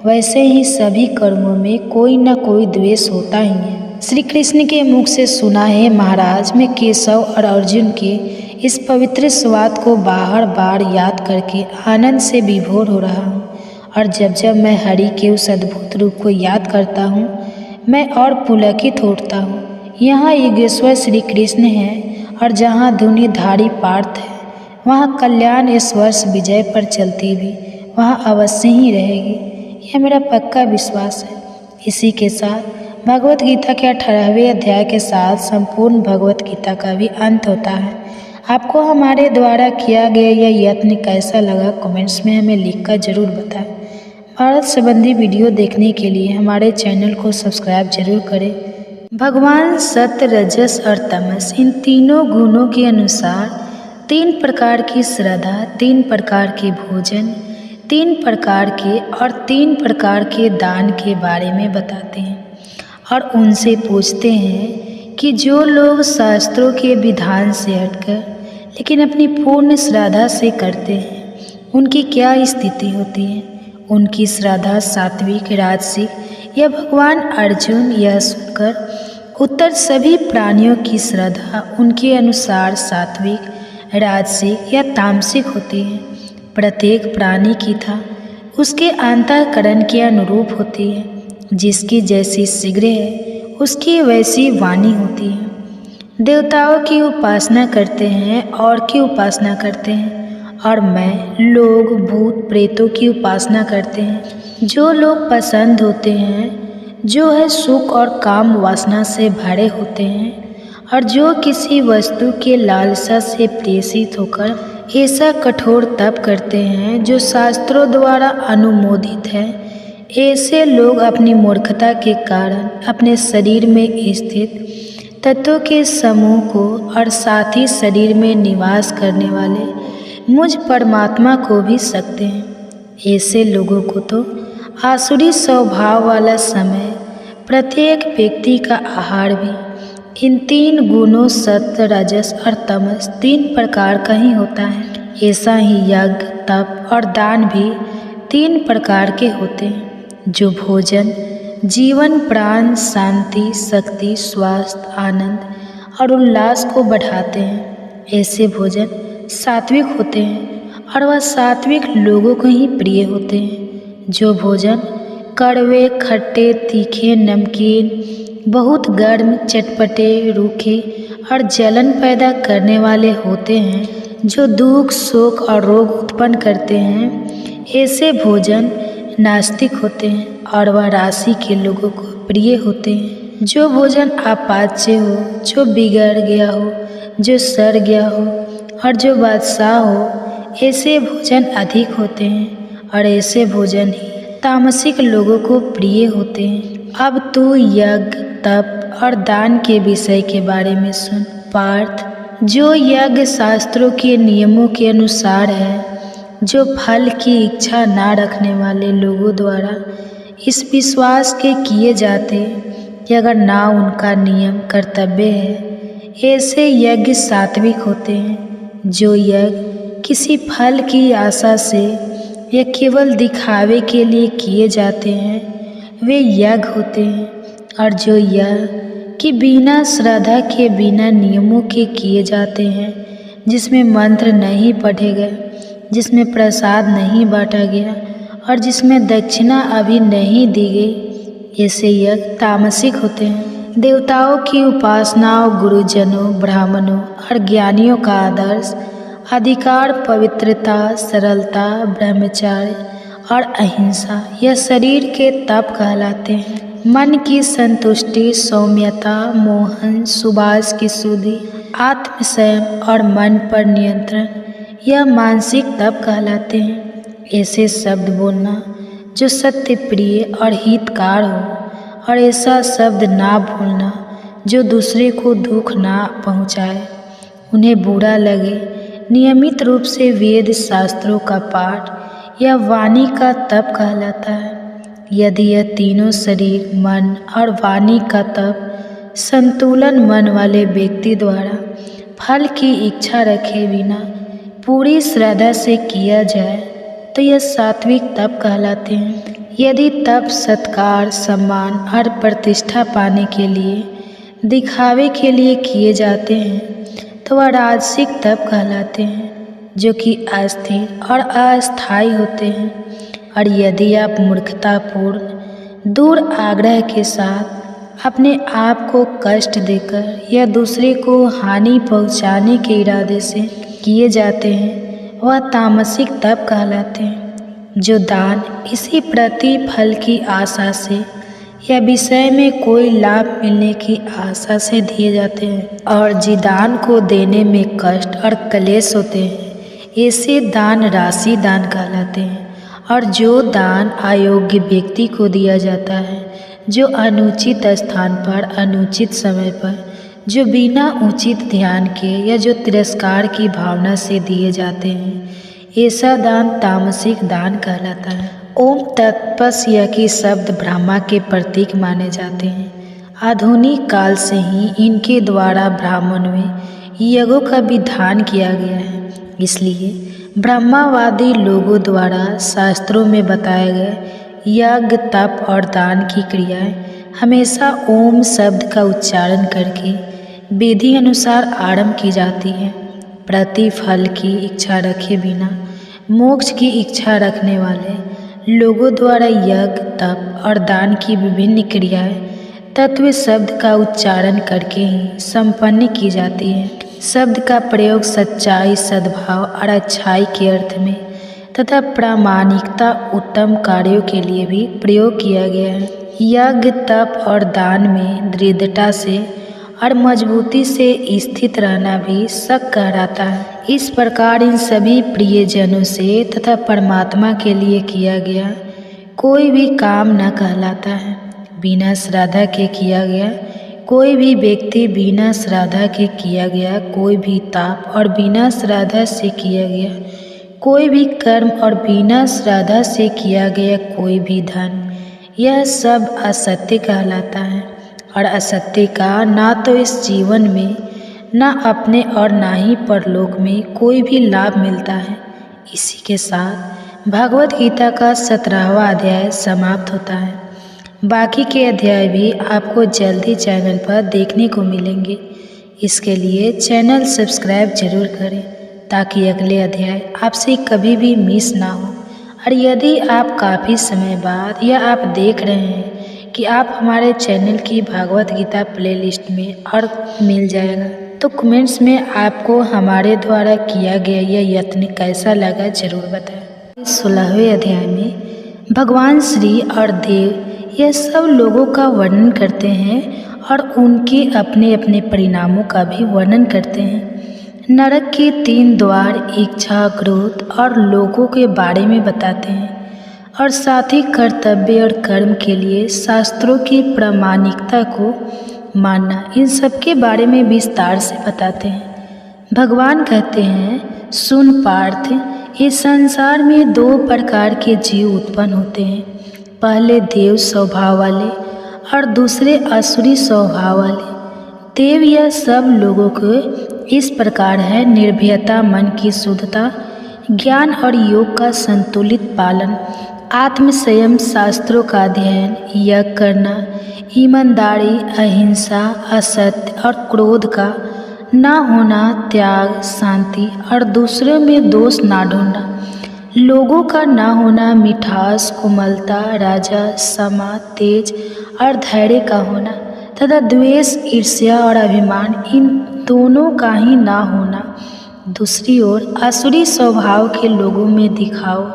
वैसे ही सभी कर्मों में कोई न कोई द्वेष होता ही है। श्री कृष्ण के मुख से सुना है, महाराज मैं केशव और अर्जुन के इस पवित्र स्वाद को बार बार याद करके आनंद से विभोर हो रहा हूँ। और जब जब मैं हरि के उस अद्भुत रूप को याद करता हूँ मैं और पुलकित होता हूँ। यहाँ योगेश्वर श्री कृष्ण है और जहाँ धुनीधारी पार्थ है वहाँ कल्याण इस वर्ष विजय पर चलती भी वहाँ अवश्य ही रहेगी। यह मेरा पक्का विश्वास है। इसी के साथ भगवत गीता के 18वें अध्याय के साथ संपूर्ण भगवत गीता का भी अंत होता है। आपको हमारे द्वारा किया गया यह यत्न कैसा लगा कमेंट्स में हमें लिखकर जरूर बताएं। भारत संबंधी वीडियो देखने के लिए हमारे चैनल को सब्सक्राइब जरूर करें। भगवान सत्य, रजस और तमस इन तीनों गुणों के अनुसार 3 प्रकार की श्रद्धा, 3 प्रकार के भोजन, 3 प्रकार के और 3 प्रकार के दान के बारे में बताते हैं और उनसे पूछते हैं कि जो लोग शास्त्रों के विधान से हटकर लेकिन अपनी पूर्ण श्रद्धा से करते हैं उनकी क्या स्थिति होती है। उनकी श्रद्धा सात्विक, राजसिक या भगवान अर्जुन यह सुनकर उत्तर सभी प्राणियों की श्रद्धा उनके अनुसार सात्विक, राजसिक या तामसिक होती है। प्रत्येक प्राणी की था उसके अंतःकरण के अनुरूप होती है। जिसकी जैसी शीघ्र है उसकी वैसी वाणी होती है। देवताओं की उपासना करते हैं और की उपासना करते हैं और मैं, लोग, भूत, प्रेतों की उपासना करते हैं। जो लोग पसंद होते हैं, जो है सुख और काम वासना से भरे होते हैं और जो किसी वस्तु के लालसा से प्रेषित होकर ऐसा कठोर तप करते हैं जो शास्त्रों द्वारा अनुमोदित है, ऐसे लोग अपनी मूर्खता के कारण अपने शरीर में स्थित तत्वों के समूह को और साथ ही शरीर में निवास करने वाले मुझ परमात्मा को भी सकते हैं। ऐसे लोगों को तो आसुरी स्वभाव वाला समय, प्रत्येक व्यक्ति का आहार भी इन 3 गुणों सत्व, रजस और तमस 3 प्रकार का ही होता है। ऐसा ही यज्ञ, तप और दान भी 3 प्रकार के होते हैं, जो भोजन जीवन, प्राण, शांति, शक्ति, स्वास्थ्य, आनंद और उल्लास को बढ़ाते हैं। ऐसे भोजन सात्विक होते हैं और वह सात्विक लोगों को ही प्रिय होते हैं। जो भोजन कड़वे, खट्टे, तीखे, नमकीन, बहुत गर्म, चटपटे, रूखे और जलन पैदा करने वाले होते हैं, जो दुख, शोक और रोग उत्पन्न करते हैं, ऐसे भोजन नास्तिक होते हैं और वह राशि के लोगों को प्रिय होते हैं। जो भोजन अपाच्य हो, जो बिगड़ गया हो, जो सड़ गया हो और जो बादशाह हो, ऐसे भोजन अधिक होते हैं और ऐसे भोजन ही तामसिक लोगों को प्रिय होते हैं। अब तू यज्ञ, तप और दान के विषय के बारे में सुन। पार्थ, जो यज्ञ शास्त्रों के नियमों के अनुसार है, जो फल की इच्छा ना रखने वाले लोगों द्वारा इस विश्वास के किए जाते कि अगर ना उनका नियम कर्तव्य है, ऐसे यज्ञ सात्विक होते हैं। जो यज्ञ किसी फल की आशा से या केवल दिखावे के लिए किए जाते हैं, वे यज्ञ होते हैं। और जो यज्ञ कि बिना श्रद्धा के, बिना नियमों के किए जाते हैं, जिसमें मंत्र नहीं पढ़े गए, जिसमें प्रसाद नहीं बांटा गया और जिसमें दक्षिणा अभी नहीं दी गई, ऐसे यज्ञ तामसिक होते हैं। देवताओं की उपासनाओं, गुरुजनों, ब्राह्मणों और ज्ञानियों का आदर्श, अधिकार, पवित्रता, सरलता, ब्रह्मचार्य और अहिंसा यह शरीर के तप कहलाते हैं। मन की संतुष्टि, सौम्यता, मोहन, सुबास की शुद्धि, आत्मसंयम और मन पर नियंत्रण यह मानसिक तप कहलाते हैं। ऐसे शब्द बोलना जो सत्य प्रिय और हितकार हो और ऐसा शब्द ना बोलना जो दूसरे को दुख ना पहुँचाए, उन्हें बुरा लगे। नियमित रूप से वेद शास्त्रों का पाठ या वाणी का तप कहलाता है। यदि यह तीनों शरीर, मन और वाणी का तप संतुलन मन वाले व्यक्ति द्वारा फल की इच्छा रखे बिना पूरी श्रद्धा से किया जाए तो यह सात्विक तप कहलाते हैं। यदि तप सत्कार, सम्मान और प्रतिष्ठा पाने के लिए, दिखावे के लिए किए जाते हैं तो वह राजसिक तप कहलाते हैं, जो कि अस्थिर और अस्थायी होते हैं। और यदि आप मूर्खतापूर्ण, दूर आग्रह के साथ अपने आप को कष्ट देकर या दूसरे को हानि पहुंचाने के इरादे से किए जाते हैं, वह तामसिक तप कहलाते हैं। जो दान इसी प्रतिफल की आशा से या विषय में कोई लाभ मिलने की आशा से दिए जाते हैं और जिस दान को देने में कष्ट और क्लेश होते हैं, ऐसे दान राशि दान कहलाते हैं। और जो दान अयोग्य व्यक्ति को दिया जाता है, जो अनुचित स्थान पर, अनुचित समय पर, जो बिना उचित ध्यान के या जो तिरस्कार की भावना से दिए जाते हैं, ऐसा दान तामसिक दान कहलाता है। ओम तत्पस्य के शब्द ब्रह्मा के प्रतीक माने जाते हैं। आधुनिक काल से ही इनके द्वारा ब्राह्मण में यज्ञों का विधान किया गया है। इसलिए ब्रह्मावादी लोगों द्वारा शास्त्रों में बताए गए यज्ञ, तप और दान की क्रियाएं हमेशा ओम शब्द का उच्चारण करके विधि अनुसार आरंभ की जाती है। प्रतिफल की इच्छा रखे बिना मोक्ष की इच्छा रखने वाले लोगों द्वारा यज्ञ, तप और दान की विभिन्न क्रियाएं तत्व शब्द का उच्चारण करके ही संपन्न की जाती है। शब्द का प्रयोग सच्चाई, सद्भाव और अच्छाई के अर्थ में तथा प्रामाणिकता, उत्तम कार्यों के लिए भी प्रयोग किया गया है। यज्ञ, तप और दान में दृढ़ता से और मजबूती से स्थित रहना भी शक कहलाता है। इस प्रकार इन सभी प्रियजनों से तथा परमात्मा के लिए किया गया कोई भी काम न कहलाता है। बिना श्रद्धा के किया गया कोई भी व्यक्ति, बिना श्रद्धा के किया गया कोई भी ताप और बिना श्रद्धा से किया गया कोई भी कर्म और बिना श्रद्धा से किया गया कोई भी धन, यह सब असत्य कहलाता है। और असत्य का ना तो इस जीवन में, ना अपने और ना ही परलोक में कोई भी लाभ मिलता है। इसी के साथ भगवत गीता का 17वां अध्याय समाप्त होता है। बाकी के अध्याय भी आपको जल्दी चैनल पर देखने को मिलेंगे। इसके लिए चैनल सब्सक्राइब जरूर करें ताकि अगले अध्याय आपसे कभी भी मिस ना हो। और यदि आप काफ़ी समय बाद या आप देख रहे हैं कि आप हमारे चैनल की भगवत गीता प्लेलिस्ट में और मिल जाएगा, तो कमेंट्स में आपको हमारे द्वारा किया गया यह यत्न कैसा लगा जरूर बताएं। इस 16वें अध्याय में भगवान श्री और देव यह सब लोगों का वर्णन करते हैं और उनके अपने अपने परिणामों का भी वर्णन करते हैं। नरक के 3 द्वार, इच्छा, क्रोध और लोगों के बारे में बताते हैं और साथ ही कर्तव्य और कर्म के लिए शास्त्रों की प्रामाणिकता को मानना, इन सब के बारे में विस्तार से बताते हैं। भगवान कहते हैं, सुन पार्थ, इस संसार में 2 प्रकार के जीव उत्पन्न होते हैं। पहले देव स्वभाव वाले और दूसरे असुरी स्वभाव वाले। देव यह सब लोगों को इस प्रकार है: निर्भयता, मन की शुद्धता, ज्ञान और योग का संतुलित पालन, आत्म संयम, शास्त्रों का अध्ययन, यज्ञ करना, ईमानदारी, अहिंसा, असत्य और क्रोध का ना होना, त्याग, शांति और दूसरों में दोष ना ढूंढना, लोगों का ना होना, मिठास, कोमलता, राजा, समा, तेज और धैर्य का होना तथा द्वेष, ईर्ष्या और अभिमान, इन दोनों का ही ना होना। दूसरी ओर असुरी स्वभाव के लोगों में दिखाओ,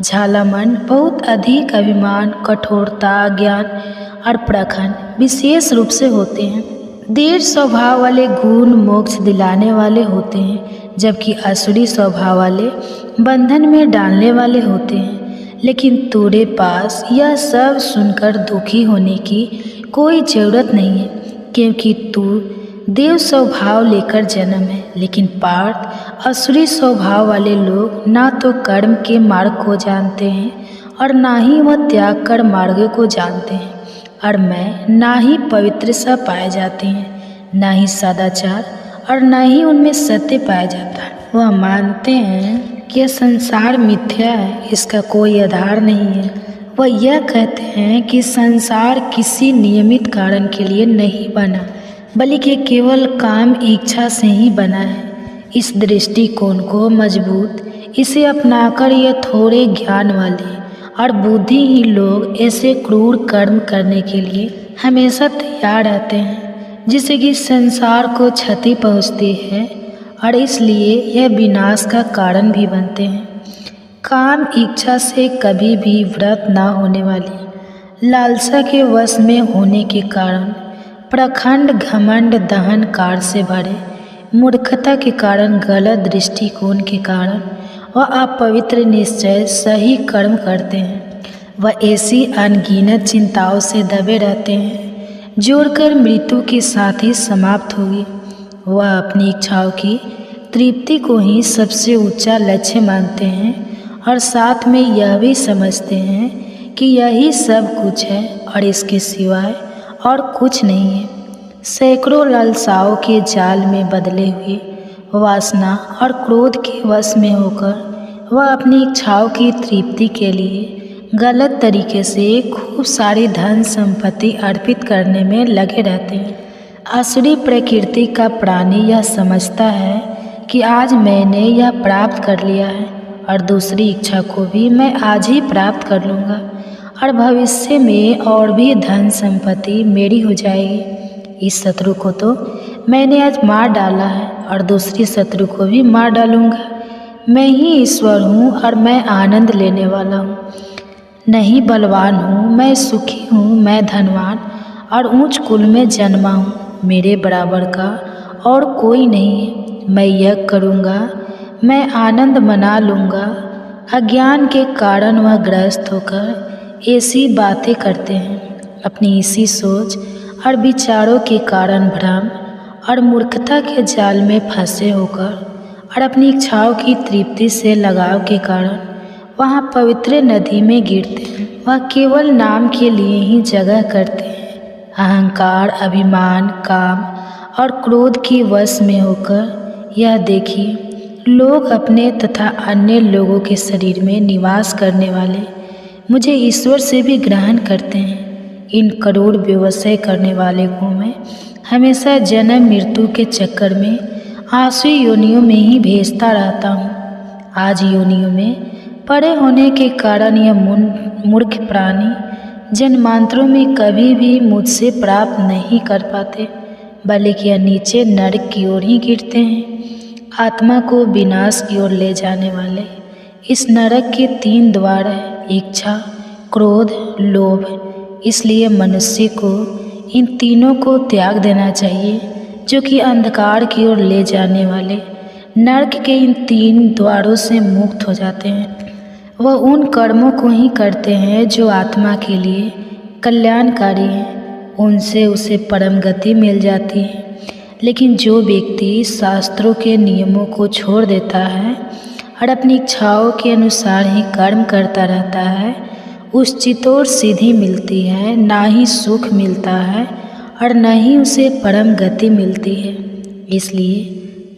झालामन, बहुत अधिक अभिमान, कठोरता, ज्ञान और प्रखंड विशेष रूप से होते हैं। देव स्वभाव वाले गुण मोक्ष दिलाने वाले होते हैं, जबकि असुरी स्वभाव वाले बंधन में डालने वाले होते हैं। लेकिन तेरे पास यह सब सुनकर दुखी होने की कोई ज़रूरत नहीं है, क्योंकि तू देव स्वभाव लेकर जन्म है। लेकिन पार्थ, असुरी स्वभाव वाले लोग ना तो कर्म के मार्ग को जानते हैं और ना ही वह त्याग कर मार्ग को जानते हैं, और मैं ना ही पवित्र सा पाए जाते हैं, ना ही सदाचार और ना ही उनमें सत्य पाया जाता है। वह मानते हैं कि यह संसार मिथ्या है, इसका कोई आधार नहीं है। वह यह कहते हैं कि संसार किसी नियमित कारण के लिए नहीं बना, बल्कि केवल काम इच्छा से ही बना है। इस दृष्टिकोण को मजबूत इसे अपनाकर यह थोड़े ज्ञान वाले और बुद्धिहीन लोग ऐसे क्रूर कर्म करने के लिए हमेशा तैयार रहते हैं, जिससे कि संसार को क्षति पहुँचती है और इसलिए यह विनाश का कारण भी बनते हैं। काम इच्छा से कभी भी व्रत ना होने वाली, लालसा के वश में होने के कारण, प्रखंड घमंड दहनकार से भरे, मूर्खता के कारण, गलत दृष्टिकोण के कारण वह अपवित्र निश्चय सही कर्म करते हैं। वह ऐसी अनगिनत चिंताओं से दबे रहते हैं जोड़कर मृत्यु के साथ ही समाप्त होगी। वह अपनी इच्छाओं की तृप्ति को ही सबसे ऊंचा लक्ष्य मानते हैं और साथ में यह भी समझते हैं कि यही सब कुछ है और इसके सिवाय और कुछ नहीं है। सैकड़ों लालसाओं के जाल में बदले हुए वासना और क्रोध के वश में होकर वह अपनी इच्छाओं की तृप्ति के लिए गलत तरीके से खूब सारी धन संपत्ति अर्पित करने में लगे रहते हैं। आसुरी प्रकृति का प्राणी यह समझता है कि आज मैंने यह प्राप्त कर लिया है और दूसरी इच्छा को भी मैं आज ही प्राप्त कर लूँगा और भविष्य में और भी धन संपत्ति मेरी हो जाएगी। इस शत्रु को तो मैंने आज मार डाला है और दूसरी शत्रु को भी मार डालूँगा। मैं ही ईश्वर हूँ और मैं आनंद लेने वाला हूँ, नहीं बलवान हूँ, मैं सुखी हूँ, मैं धनवान और ऊंच कुल में जन्मा हूँ, मेरे बराबर का और कोई नहीं है। मैं यज्ञ करूँगा, मैं आनंद मना लूँगा। अज्ञान के कारण वह ग्रस्त होकर ऐसी बातें करते हैं। अपनी इसी सोच और विचारों के कारण भ्रम और मूर्खता के जाल में फंसे होकर और अपनी इच्छाओं की तृप्ति से लगाव के कारण वहाँ पवित्र नदी में गिरते हैं। वह केवल नाम के लिए ही जगह करते हैं। अहंकार, अभिमान, काम और क्रोध के वश में होकर यह देखिए, लोग अपने तथा अन्य लोगों के शरीर में निवास करने वाले मुझे ईश्वर से भी ग्रहण करते हैं। इन करोड़ व्यवसाय करने वाले को मैं हमेशा जन्म मृत्यु के चक्कर में आसुरी योनियों में ही भेजता रहता हूँ। आज योनियों में पड़े होने के कारण यह मूर्ख प्राणी जन्मांतरों में कभी भी मुझसे प्राप्त नहीं कर पाते, बल्कि यह नीचे नरक की ओर ही गिरते हैं। आत्मा को विनाश की ओर ले जाने वाले इस नरक के 3 द्वार हैं: इच्छा, क्रोध, लोभ। इसलिए मनुष्य को इन तीनों को त्याग देना चाहिए, जो कि अंधकार की ओर ले जाने वाले नरक के इन 3 द्वारों से मुक्त हो जाते हैं। वह उन कर्मों को ही करते हैं जो आत्मा के लिए कल्याणकारी हैं। उनसे उसे परम गति मिल जाती है। लेकिन जो व्यक्ति शास्त्रों के नियमों को छोड़ देता है और अपनी इच्छाओं के अनुसार ही कर्म करता रहता है, उस चितौर सीधी मिलती है, ना ही सुख मिलता है और न ही उसे परम गति मिलती है। इसलिए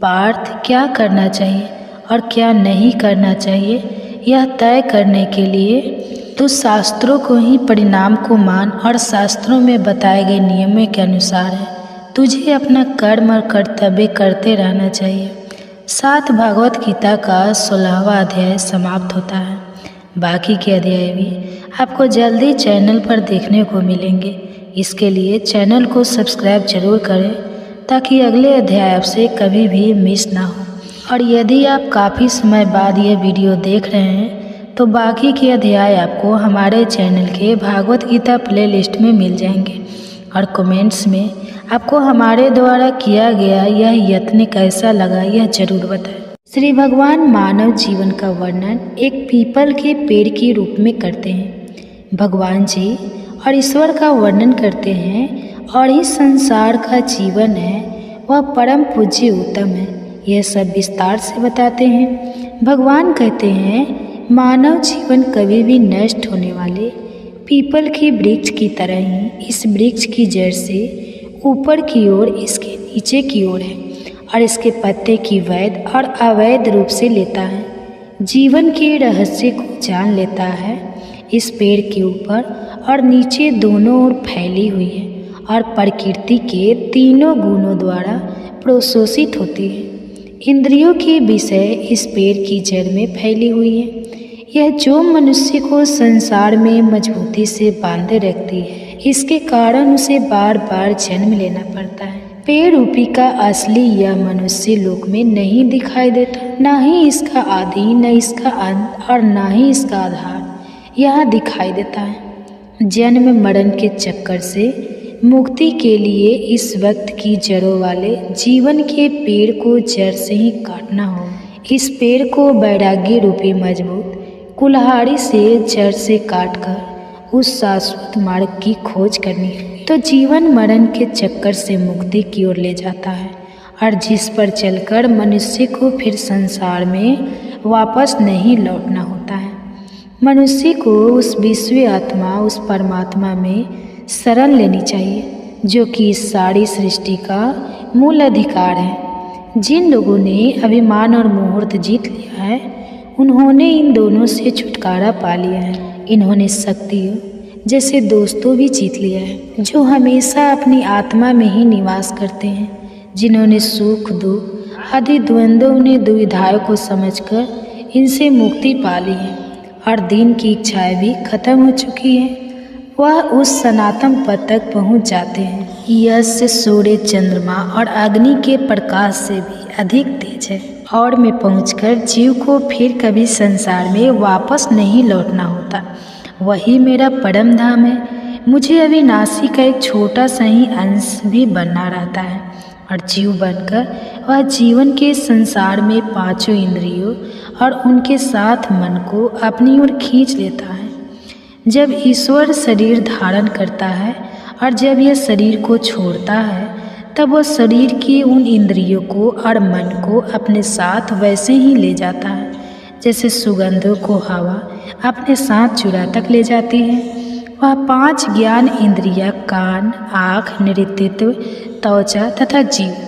पार्थ, क्या करना चाहिए और क्या नहीं करना चाहिए, यह तय करने के लिए तो शास्त्रों को ही परिणाम को मान और शास्त्रों में बताए गए नियमों के अनुसार है तुझे अपना कर्म और कर्तव्य करते रहना चाहिए। 7 भागवत गीता का 16वां अध्याय समाप्त होता है। बाकी के अध्याय भी आपको जल्दी चैनल पर देखने को मिलेंगे। इसके लिए चैनल को सब्सक्राइब जरूर करें ताकि अगले अध्याय आपसे कभी भी मिस ना हो। और यदि आप काफ़ी समय बाद ये वीडियो देख रहे हैं तो बाकी के अध्याय आपको हमारे चैनल के भागवत गीता प्लेलिस्ट में मिल जाएंगे। और कमेंट्स में आपको हमारे द्वारा किया गया यह यत्न कैसा लगा, यह जरूर बताएं। श्री भगवान मानव जीवन का वर्णन एक पीपल के पेड़ के रूप में करते हैं। भगवान जी और ईश्वर का वर्णन करते हैं और इस संसार का जीवन है वह परम पूज्य उत्तम है, यह सब विस्तार से बताते हैं। भगवान कहते हैं मानव जीवन कभी भी नष्ट होने वाले पीपल के वृक्ष की तरह ही इस वृक्ष की जड़ से ऊपर की ओर इसके नीचे की ओर है और इसके पत्ते की वैध और अवैध रूप से लेता है। जीवन के रहस्य को जान लेता है। इस पेड़ के ऊपर और नीचे दोनों ओर फैली हुई है और प्रकृति के तीनों गुणों द्वारा प्रोशोषित होती है। इंद्रियों के विषय इस पेड़ की जड़ में फैली हुई है। यह जो मनुष्य को संसार में मजबूती से बांधे रखती है, इसके कारण उसे बार बार जन्म लेना पड़ता है। पेड़ रूपी का असली यह मनुष्य लोक में नहीं दिखाई देता, ना ही इसका आदि, न इसका अंत और ना ही इसका आधार यहाँ दिखाई देता है। जन्म मरण के चक्कर से मुक्ति के लिए इस वक्त की जड़ों वाले जीवन के पेड़ को जड़ से ही काटना होगा। इस पेड़ को वैराग्य रूपी मजबूत कुल्हाड़ी से जड़ से काटकर उस शाश्वत मार्ग की खोज करनी है, तो जीवन मरण के चक्कर से मुक्ति की ओर ले जाता है और जिस पर चलकर मनुष्य को फिर संसार में वापस नहीं लौटना होता है। मनुष्य को उस विश्व आत्मा, उस परमात्मा में शरण लेनी चाहिए जो कि इस सारी सृष्टि का मूल अधिकार है। जिन लोगों ने अभिमान और मुहूर्त जीत लिया है उन्होंने इन दोनों से छुटकारा पा लिया है। इन्होंने शक्तियों जैसे दोस्तों भी जीत लिया है जो हमेशा अपनी आत्मा में ही निवास करते हैं। जिन्होंने सुख दुख आदि द्वंद्वों ने दुविधाओं को समझकर इनसे मुक्ति पा ली है और दिन की इच्छाएं भी खत्म हो चुकी है, वह उस सनातन पद तक पहुँच जाते हैं। यश सूर्य, चंद्रमा और अग्नि के प्रकाश से भी अधिक तेज है और में पहुंचकर जीव को फिर कभी संसार में वापस नहीं लौटना होता। वही मेरा परम धाम है। मुझे अविनाशी का एक छोटा सा ही अंश भी बनना रहता है और जीव बनकर वह जीवन के संसार में पांचों इंद्रियों और उनके साथ मन को अपनी ओर खींच लेता है। जब ईश्वर शरीर धारण करता है और जब यह शरीर को छोड़ता है तब वह शरीर की उन इंद्रियों को और मन को अपने साथ वैसे ही ले जाता है जैसे सुगंधों को हवा अपने साथ चुरा तक ले जाती है। वह पांच ज्ञान इंद्रियां कान, आँख, नेतृत्व, त्वचा तथा जीव